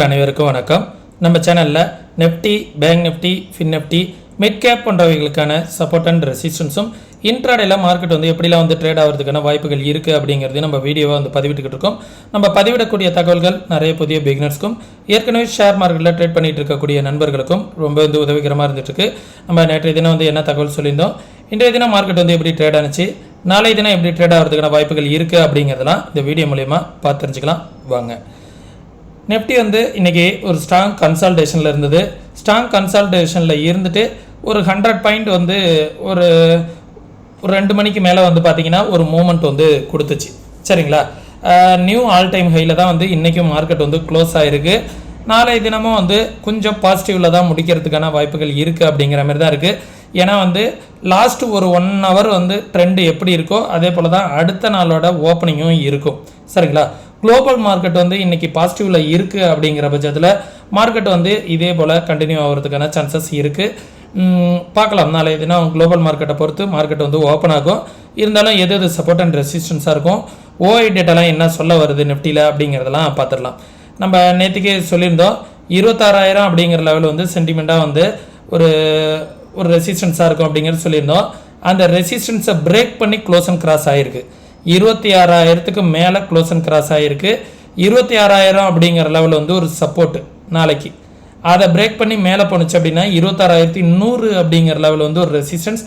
அனைவருக்கும் வணக்கம். நம்ம சேனலில் Nifty, bank Nifty, fin Nifty, mid cap போன்றவைகளுக்கான சப்போர்ட் அண்ட் ரெசிஸ்டன்ஸும் இன்ட்ராடேல மார்க்கெட் எப்படிலாம் ட்ரேட் ஆகிறதுக்கான வாய்ப்புகள் இருக்குது அப்படிங்கிறது நம்ம வீடியோவை பதிவிட்டுக்கிட்டு இருக்கோம். நம்ம பதிவிடக்கூடிய தகவல்கள் நிறைய புதிய பிகினர்ஸ்க்கும் ஏற்கனவே ஷேர் மார்க்கெட்டில் ட்ரேட் பண்ணிட்டு இருக்கக்கூடிய நண்பர்களுக்கும் ரொம்ப உதவிகரமாக இருந்துகிட்ருக்கு. நம்ம நேற்றைய தினம் என்ன தகவல் சொல்லியிருந்தோம், இன்றைய தினம் மார்க்கெட் எப்படி ட்ரேட் ஆனிச்சு, நாளைய தினம் எப்படி ட்ரேட் ஆகிறதுக்கான வாய்ப்புகள் இருக்குது அப்படிங்கிறதெல்லாம் இந்த வீடியோ மூலயமா பார்த்து தெரிஞ்சுக்கலாம் வாங்க. நெஃப்டி இன்றைக்கி ஒரு ஸ்ட்ராங் கன்சால்டேஷனில் இருந்தது. ஸ்ட்ராங் கன்சால்டேஷனில் இருந்துட்டு ஒரு 100 பாயிண்ட் ஒரு 2 மணிக்கு மேலே பார்த்தீங்கன்னா ஒரு மூமெண்ட் கொடுத்துச்சு. சரிங்களா, நியூ ஆல் டைம் ஹையில் தான் இன்றைக்கும் மார்க்கெட் க்ளோஸ் ஆகிருக்கு. நாளைய தினமும் கொஞ்சம் பாசிட்டிவில் தான் முடிக்கிறதுக்கான வாய்ப்புகள் இருக்குது அப்படிங்கிற மாதிரி தான் இருக்குது. ஏன்னா லாஸ்ட் ஒரு 1 ஹவர் ட்ரெண்டு எப்படி இருக்கோ அதே போல் தான் அடுத்த நாளோட ஓப்பனிங்கும் இருக்கும். சரிங்களா, குளோபல் மார்க்கெட் இன்றைக்கி பாசிட்டிவில் இருக்குது அப்படிங்கிற பட்சத்தில் மார்க்கெட் இதே போல் கண்டினியூ ஆகிறதுக்கான சான்சஸ் இருக்குது. பார்க்கலாம், நாளைய தினம் குளோபல் மார்க்கெட்டை பொறுத்து மார்க்கெட் ஓப்பன் ஆகும். இருந்தாலும் எது சப்போர்ட் அண்ட் ரெசிஸ்டன்ஸாக இருக்கும், ஓஐ டேட்டாலாம் என்ன சொல்ல வருது நெஃப்டியில் அப்படிங்கிறதெல்லாம் பார்த்துடலாம். நம்ம நேற்றுக்கே சொல்லியிருந்தோம் 26,000 அப்படிங்கிற லெவல் சென்டிமெண்ட்டாக ஒரு ரெசிஸ்டன்ஸாக இருக்கும் அப்படிங்கிறது சொல்லியிருந்தோம். அந்த ரெசிஸ்டன்ஸை பிரேக் பண்ணி க்ளோஸ் அண்ட் கிராஸ் ஆகிருக்கு. 26,000க்கு மேலே க்ளோஸ் அண்ட் கிராஸ் ஆகிருக்கு. 26,000 அப்படிங்கிற லெவல் ஒரு சப்போர்ட்டு நாளைக்கு. அதை பிரேக் பண்ணி மேலே போணுச்சு அப்படின்னா 26,100 அப்படிங்கிற லெவல் ஒரு ரெசிஸ்டன்ஸ்.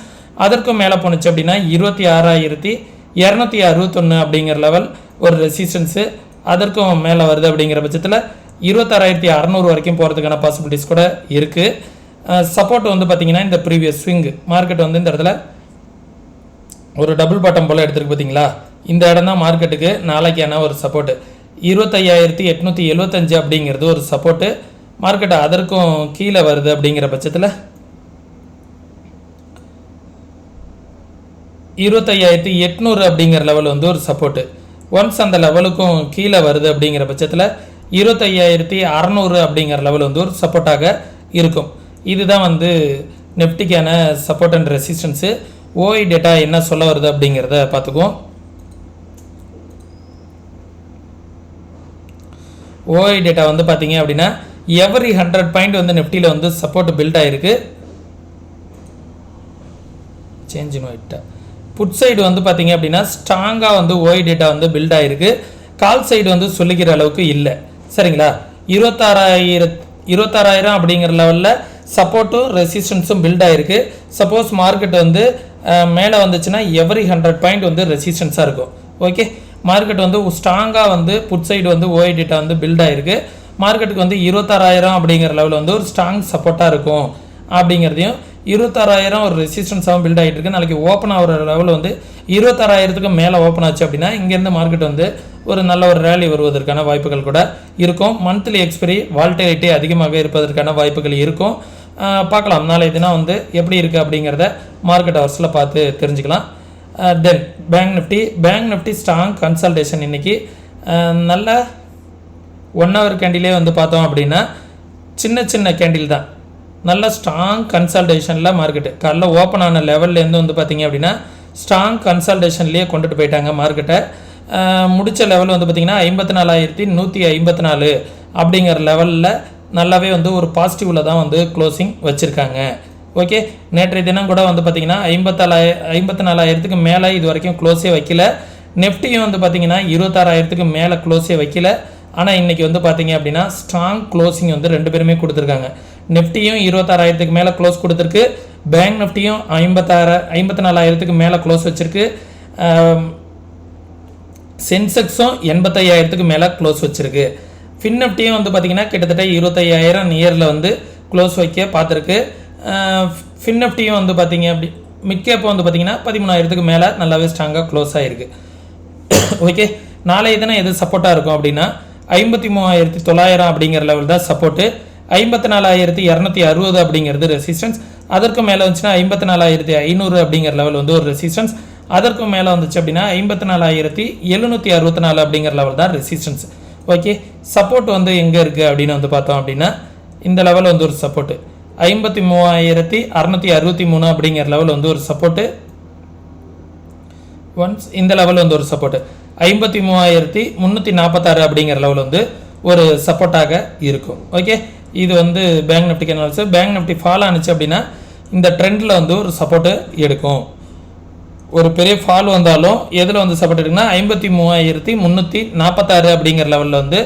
அதற்கும் மேலே போணுச்சு அப்படின்னா 26,261 அப்படிங்கிற லெவல் ஒரு ரெசிஸ்டன்ஸு. அதற்கும் மேலே வருது அப்படிங்கிற பட்சத்தில் 26,600 வரைக்கும் போகிறதுக்கான பாசிபிலிட்டிஸ் கூட இருக்குது. சப்போர்ட் பார்த்திங்கன்னா இந்த ப்ரீவியஸ் ஸ்விங் மார்க்கெட் இந்த இடத்துல ஒரு டபுள் பாட்டம் போல் எடுத்துருக்கு பார்த்தீங்களா, இந்த இடம் தான் மார்க்கெட்டுக்கு நாளைக்கான ஒரு சப்போர்ட்டு. 25,875 அப்படிங்கிறது ஒரு சப்போர்ட்டு. மார்க்கெட் அதற்கும் கீழே வருது அப்படிங்கிற பட்சத்தில் 25,800 அப்படிங்கிற லெவல் ஒரு சப்போர்ட்டு. ஒன்ஸ் அந்த லெவலுக்கும் கீழே வருது அப்படிங்கிற பட்சத்தில் 25,600 அப்படிங்கிற லெவல் ஒரு சப்போர்ட்டாக இருக்கும். இதுதான் நெஃப்டிக்கான support and resistance. OI data என்ன சொல்ல வருது அப்படிங்கிறத பார்த்துக்குவோம். ஓஐ டேட்டா பார்த்தீங்க அப்படின்னா எவரி 100 பாயிண்ட் நெஃப்டியில் சப்போர்ட் பில்ட் ஆகிருக்கு. சேஞ்ச் இன் ஒயிட்டா புட் சைடு பார்த்தீங்க அப்படின்னா ஸ்ட்ராங்காக ஓஐ டேட்டா பில்ட் ஆகிருக்கு. கால் சைடு சொல்லிக்கிற அளவுக்கு இல்லை. சரிங்களா, 26,000 அப்படிங்கிற லெவலில் சப்போர்ட்டும் ரெசிஸ்டன்ஸும் பில்ட் ஆகிருக்கு. சப்போஸ் மார்க்கெட் மேலே வந்துச்சுன்னா எவரி 100 பாயிண்ட் ரெசிஸ்டன்ஸாக இருக்கும். ஓகே, மார்க்கெட் ஸ்ட்ராங்காக put side OI data build ஆகிருக்கு. மார்க்கெட்டுக்கு 26,000 அப்படிங்கிற லெவலில் ஒரு ஸ்ட்ராங் சப்போர்ட்டாக இருக்கும் அப்படிங்கிறதையும் 26,000 ஒரு ரெசிஸ்டன்ஸாகவும் பில்ட் ஆகிட்டு இருக்கு. நாளைக்கு ஓப்பன் ஆகிற லெவல் 26,000க்கு மேலே ஓப்பன் ஆச்சு அப்படின்னா இங்கேருந்து மார்க்கெட் ஒரு நல்ல ஒரு ரேலி வருவதற்கான வாய்ப்புகள் கூட இருக்கும். மந்த்லி எக்ஸ்பைரி வால்டிலிட்டி அதிகமாக இருப்பதற்கான வாய்ப்புகள் இருக்கும். பார்க்கலாம், நாளைய தினம் எப்படி இருக்குது அப்படிங்கிறத மார்க்கெட் ஹவர்ஸில் பார்த்து தெரிஞ்சுக்கலாம். தென் பேங்க் நிஃப்டி ஸ்ட்ராங் கன்சல்டேஷன் இன்றைக்கி நல்ல 1 ஹவர் கேண்டிலே பார்த்தோம் அப்படின்னா சின்ன கேண்டில் தான். நல்ல ஸ்ட்ராங் கன்சல்டேஷனில் மார்க்கெட்டு காலைல ஓப்பன் ஆன லெவல்லேருந்து பார்த்தீங்க அப்படின்னா ஸ்ட்ராங் கன்சல்டேஷன்லேயே கொண்டுட்டு போயிட்டாங்க மார்க்கெட்டை. முடித்த லெவல் பார்த்திங்கன்னா 54,154 அப்படிங்கிற லெவலில் நல்லாவே ஒரு பாசிட்டிவில் தான் க்ளோசிங் வச்சுருக்காங்க. ஓகே, நேற்றைய தினம் கூட பார்த்திங்கன்னா 54,000க்கு மேலே இது வரைக்கும் க்ளோஸே வைக்கல. நெஃப்டியும் பார்த்திங்கன்னா 26,000க்கு மேலே க்ளோஸே வைக்கல. ஆனால் இன்றைக்கி பார்த்திங்க அப்படின்னா ஸ்ட்ராங் க்ளோசிங் 2 பேருமே கொடுத்துருக்காங்க. நெஃப்டியும் 26,000க்கு மேலே க்ளோஸ் கொடுத்துருக்கு. பேங்க் நிஃப்டியும் 54,000க்கு மேலே க்ளோஸ் வச்சுருக்கு. சென்செக்ஸும் 85,000க்கு மேலே க்ளோஸ் வச்சுருக்கு. ஃபின் நிஃப்டியும் பார்த்திங்கன்னா கிட்டத்தட்ட 25,000 நியரில் க்ளோஸ் வைக்க பார்த்துருக்கு. ஃபின் நிஃப்டியும் பார்த்திங்க அப்படி மிட் கேப் பார்த்திங்கன்னா 13,000க்கு மேலே நல்லாவே ஸ்ட்ராங்காக க்ளோஸ் ஆகிருக்கு. ஓகே, நாளைய தினம் எது சப்போர்ட்டாக இருக்கும் அப்படின்னா 53,900 அப்படிங்கிற லெவல் தான் சப்போர்ட்டு. 54,260 அப்படிங்கிறது ரெசிஸ்டன்ஸ். அதற்கும் மேலே வந்துச்சுன்னா 54,500 அப்படிங்கிற லெவல் ஒரு ரெசிஸ்டன்ஸ். அதற்கும் மேலே வந்துச்சு அப்படின்னா 54,764 அப்படிங்கிற லெவல் தான் ரெசிஸ்டன்ஸ். ஓகே, சப்போர்ட் எங்கே இருக்குது அப்படின்னு பார்த்தோம் அப்படின்னா இந்த லெவல் ஒரு சப்போர்ட்டு 53,663 அப்படிங்கிற லெவல் ஒரு சப்போர்ட்டு. ஒன்ஸ் இந்த லெவல் ஒரு சப்போர்ட்டு 53,346 அப்படிங்கிற லெவல் ஒரு சப்போர்ட்டாக இருக்கும். ஓகே, இது வந்து பேங்க் நிஃப்டிக்கு அனாலிசிஸ். பேங்க் நிஃப்டி ஃபால் ஆனிச்சு அப்படின்னா இந்த ட்ரெண்டில் வந்து ஒரு சப்போர்ட்டு எடுக்கும். ஒரு பெரிய ஃபால் வந்தாலும் எதில் வந்து சப்போர்ட் எடுக்குன்னா 53,346 அப்படிங்கிற லெவலில் வந்து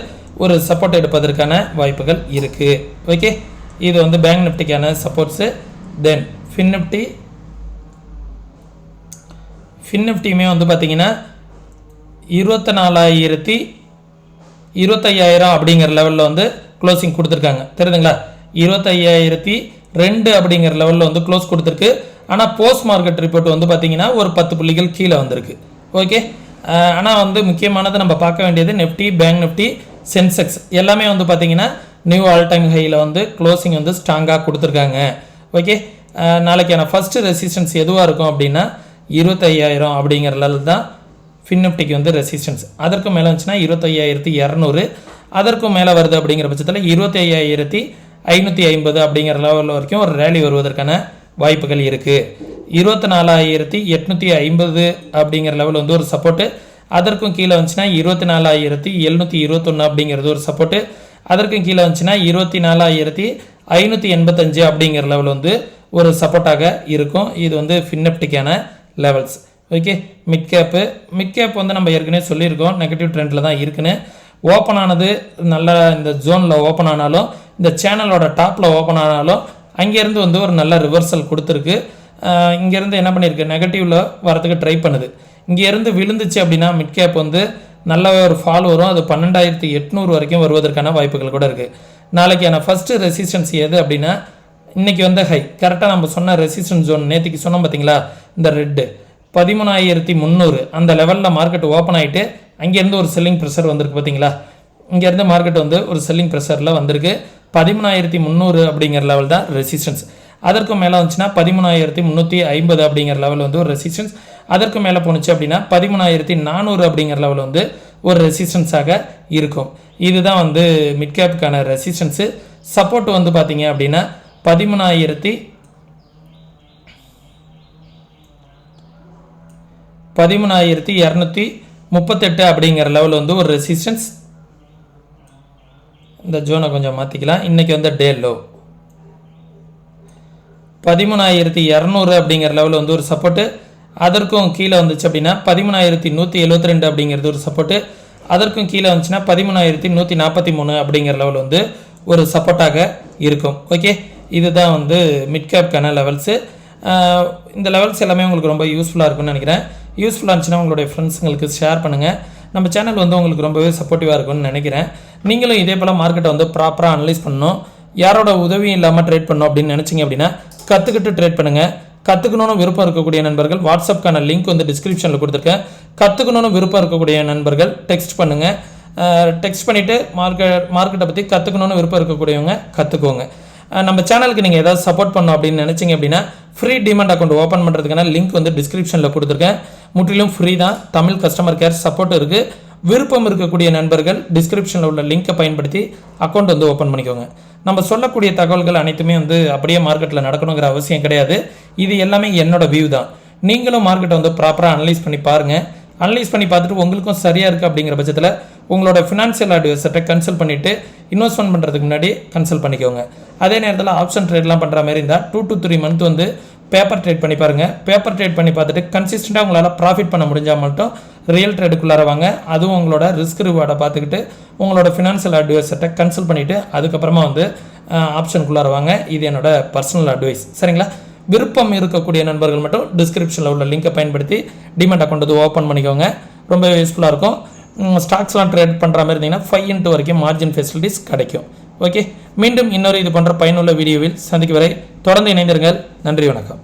ஒரு சப்போர்ட் எடுப்பதற்கான வாய்ப்புகள் இருக்குது. ஓகே, இது வந்து பேங்க் நிஃப்டிக்கான சப்போர்ட்ஸு. தென் ஃபின்னிஃப்டியுமே வந்து பார்த்தீங்கன்னா 24,25,000 அப்படிங்கிற லெவலில் வந்து க்ளோசிங் கொடுத்துருக்காங்க. தெரியுதுங்களா? 25,002 அப்படிங்கிற லெவலில் வந்து க்ளோஸ் கொடுத்துருக்கு. ஆனால் போஸ்ட் மார்க்கெட் ரிப்போர்ட் வந்து பார்த்தீங்கன்னா ஒரு 10 புள்ளிகள் கீழே வந்திருக்கு. ஓகே, ஆனால் வந்து முக்கியமானது நம்ம பார்க்க வேண்டியது நிஃப்டி, பேங்க் நிஃப்டி, சென்செக்ஸ் எல்லாமே வந்து பார்த்தீங்கன்னா நியூ ஆல் டைம் ஹையில் வந்து க்ளோசிங் வந்து ஸ்ட்ராங்காக கொடுத்துருக்காங்க. ஓகே, நாளைக்கான ஃபஸ்ட்டு ரெசிஸ்டன்ஸ் எதுவாக இருக்கும் அப்படின்னா 25,000 அப்படிங்கிற லெவல் தான் ஃபின்னிஃப்டிக்கு வந்து ரெசிஸ்டன்ஸ். அதற்கும் மேலே வந்துச்சுன்னா 25,200, அதற்கும் மேலே வருது அப்படிங்கிற பட்சத்தில் 25,550 அப்படிங்கிற லெவலில் வரைக்கும் ஒரு ரேலி வருவதற்கான வாய்ப்புகள் இருக்குது. 24,850 அப்படிங்கிற லெவல் வந்து ஒரு சப்போர்ட்டு. அதற்கும் கீழே வந்துச்சுன்னா 24,721 அப்படிங்கிறது ஒரு சப்போர்ட்டு. அதற்கும் கீழே வந்துச்சுன்னா 24,585 அப்படிங்கிற லெவல் வந்து ஒரு சப்போர்ட்டாக இருக்கும். இது வந்து ஃபின்னிஃப்டிக்கான லெவல்ஸ். ஓகே, மிட் கேப் வந்து நம்ம ஏற்கனவே சொல்லியிருக்கோம் நெகட்டிவ் ட்ரெண்டில் தான் இருக்குன்னு. ஓப்பன் ஆனது நல்லா இந்த ஜோனில் ஓப்பன் ஆனாலும், இந்த சேனலோட டாப்பில் ஓப்பன் ஆனாலும் அங்கேருந்து வந்து ஒரு நல்ல ரிவர்சல் கொடுத்துருக்கு. இங்கேருந்து என்ன பண்ணியிருக்கு, நெகட்டிவில் வரதுக்கு ட்ரை பண்ணுது. இங்கேருந்து விழுந்துச்சு அப்படின்னா மிட் கேப் வந்து நல்ல ஒரு ஃபால் வரும். அது 12,800 வரைக்கும் வருவதற்கான வாய்ப்புகள் கூட இருக்குது. நாளைக்கான ஃபஸ்ட்டு ரெசிஸ்டன்ஸ் எது அப்படின்னா இன்றைக்கி வந்து ஹை கரெக்டாக நம்ம சொன்ன ரெசிஸ்டன்ஸ் ஜோன் நேற்றுக்கு சொன்னோம் பார்த்தீங்களா, இந்த ரெட்டு 13,300 அந்த லெவலில் மார்க்கெட் ஓப்பன் ஆகிட்டு அங்கேருந்து ஒரு செல்லிங் ப்ரெஷர் வந்திருக்கு பார்த்தீங்களா. இங்கேருந்து மார்க்கெட் வந்து ஒரு செல்லிங் ப்ரெஷரில் வந்திருக்கு. 13,300 அப்படிங்கிற லெவல் தான் ரெசிஸ்டன்ஸ். அதற்கு மேலே வந்துச்சுன்னா 13,350 அப்படிங்கிற லெவல் வந்து ஒரு ரெசிஸ்டன்ஸ். அதற்கு மேலே போணுச்சு அப்படின்னா 13,400 அப்படிங்கிற லெவல் வந்து ஒரு ரெசிஸ்டன்ஸாக இருக்கும். இதுதான் வந்து மிட் கேப்புக்கான ரெசிஸ்டன்ஸு. சப்போர்ட் வந்து பார்த்தீங்க அப்படின்னா 13,238 அப்படிங்கிற லெவல் வந்து ஒரு ரெசிஸ்டன்ஸ். இந்த ஜோனை கொஞ்சம் மாற்றிக்கலாம். இன்றைக்கி வந்து டே லோ 13,200 அப்படிங்கிற லெவல் வந்து ஒரு சப்போர்ட்டு. அதற்கும் கீழே வந்துச்சு அப்படின்னா 13,172 அப்படிங்கிறது ஒரு சப்போர்ட்டு. அதற்கும் கீழே வந்துச்சுன்னா 13,143 அப்படிங்கிற லெவல் வந்து ஒரு சப்போர்ட்டாக இருக்கும். ஓகே, இதுதான் வந்து மிட் கேப்க்கான லெவல்ஸு. இந்த லெவல்ஸ் எல்லாமே உங்களுக்கு ரொம்ப யூஸ்ஃபுல்லாக இருக்கும்னு நினைக்கிறேன். யூஸ்ஃபுல்லாக இருந்துச்சுன்னா உங்களுடைய ஃப்ரெண்ட்ஸுங்களுக்கு ஷேர் பண்ணுங்கள். நம்ம சேனல் வந்து உங்களுக்கு ரொம்பவே சப்போர்ட்டிவாக இருக்கும்னு நினைக்கிறேன். நீங்களும் இதே போல் மார்க்கெட்டை வந்து ப்ராப்பராக அனலைஸ் பண்ணணும், யாரோட உதவியும் இல்லாமல் ட்ரேட் பண்ணணும் அப்படின்னு நினச்சிங்க அப்படின்னா கற்றுக்கிட்டு ட்ரேட் பண்ணுங்கள். கற்றுக்கணும்னு விருப்பம் இருக்கக்கூடிய நண்பர்கள் வாட்ஸ்அப்க்கான லிங்க் வந்து டிஸ்கிரிப்ஷனில் கொடுத்துருக்கேன். கற்றுக்கணும்னு விருப்பம் இருக்கக்கூடிய நண்பர்கள் டெக்ஸ்ட் பண்ணுங்கள். டெக்ஸ்ட் பண்ணிவிட்டு மார்க்கெட்டை பற்றி கற்றுக்கணும்னு விருப்பம் இருக்கக்கூடியவங்க கற்றுக்கோங்க. நம்ம சேனலுக்கு நீங்கள் ஏதாவது சப்போர்ட் பண்ணணும் அப்படின்னு நினச்சிங்க அப்படின்னா ஃப்ரீ டிமெண்ட் அக்கௌண்ட் ஓப்பன் பண்ணுறதுக்கான லிங்க் வந்து டிஸ்கிரிப்ஷனில் கொடுத்துருக்கேன். முற்றிலும் ஃப்ரீ தான். தமிழ் கஸ்டமர் கேர் சப்போர்ட் இருக்குது. விருப்பம் இருக்கக்கூடிய நண்பர்கள் டிஸ்கிரிப்ஷனில் உள்ள லிங்க்கை பயன்படுத்தி அக்கௌண்ட் வந்து ஓப்பன் பண்ணிக்கோங்க. நம்ம சொல்லக்கூடிய தகவல்கள் அனைத்துமே வந்து அப்படியே மார்க்கெட்டில் நடக்கணுங்கிற அவசியம் கிடையாது. இது எல்லாமே என்னோட வியூ தான். நீங்களும் மார்க்கெட்டை வந்து ப்ராப்பராக அனலைஸ் பண்ணி பாருங்கள். அனலைஸ் பண்ணி பார்த்துட்டு உங்களுக்கும் சரியாக இருக்குது அப்படிங்கிற பட்சத்தில் உங்களோட ஃபினான்ஷியல் அட்வைசர்கிட்ட கன்சல்ட் பண்ணிவிட்டு இன்வெஸ்ட்மெண்ட் பண்ணுறதுக்கு முன்னாடி கன்சல்ட் பண்ணிக்கோங்க. அதே நேரத்தில் ஆப்ஷன் ட்ரேட்லாம் பண்ணுற மாதிரி இருந்தால் 2 to 3 மந்த் வந்து பேப்பர் ட்ரேட் பண்ணி பாருங்கள். பேப்பர் ட்ரேட் பண்ணி பார்த்துட்டு கன்சிஸ்டண்ட்டாக உங்களால் ப்ராஃபிட் பண்ண முடிஞ்சால் மட்டும் ரியல் ட்ரேடுக்குள்ளார வாங்க. அதுவும் உங்களோட ரிஸ்க் ரிவார்டை பார்த்துக்கிட்டு உங்களோட ஃபினான்ஷியல் அட்வைசர்கிட்ட கன்சல்ட் பண்ணிவிட்டு அதுக்கப்புறமா வந்து ஆப்ஷனுக்குள்ளார வாங்க. இது என்னோட பர்சனல் அட்வைஸ். சரிங்களா? விருப்பம் இருக்கக்கூடிய நண்பர்கள் மட்டும் டிஸ்கிரிப்ஷனில் உள்ள லிங்கை பயன்படுத்தி டிமெண்ட் அக்கௌண்ட் வந்து ஓப்பன் பண்ணிக்கோங்க. ரொம்ப யூஸ்ஃபுல்லாக இருக்கும். ஸ்டாக்ஸ்லாம் ட்ரேட் பண்ணுற மாதிரி இருந்தீங்கன்னா 5x வரைக்கும் மார்ஜின் ஃபெசிலிட்டிஸ் கிடைக்கும். ஓகே, மீண்டும் இன்னொரு இது போன்ற பயனுள்ள வீடியோவில் சந்திக்கும் வரை தொடர்ந்து இணைந்திருங்கள். நன்றி, வணக்கம்.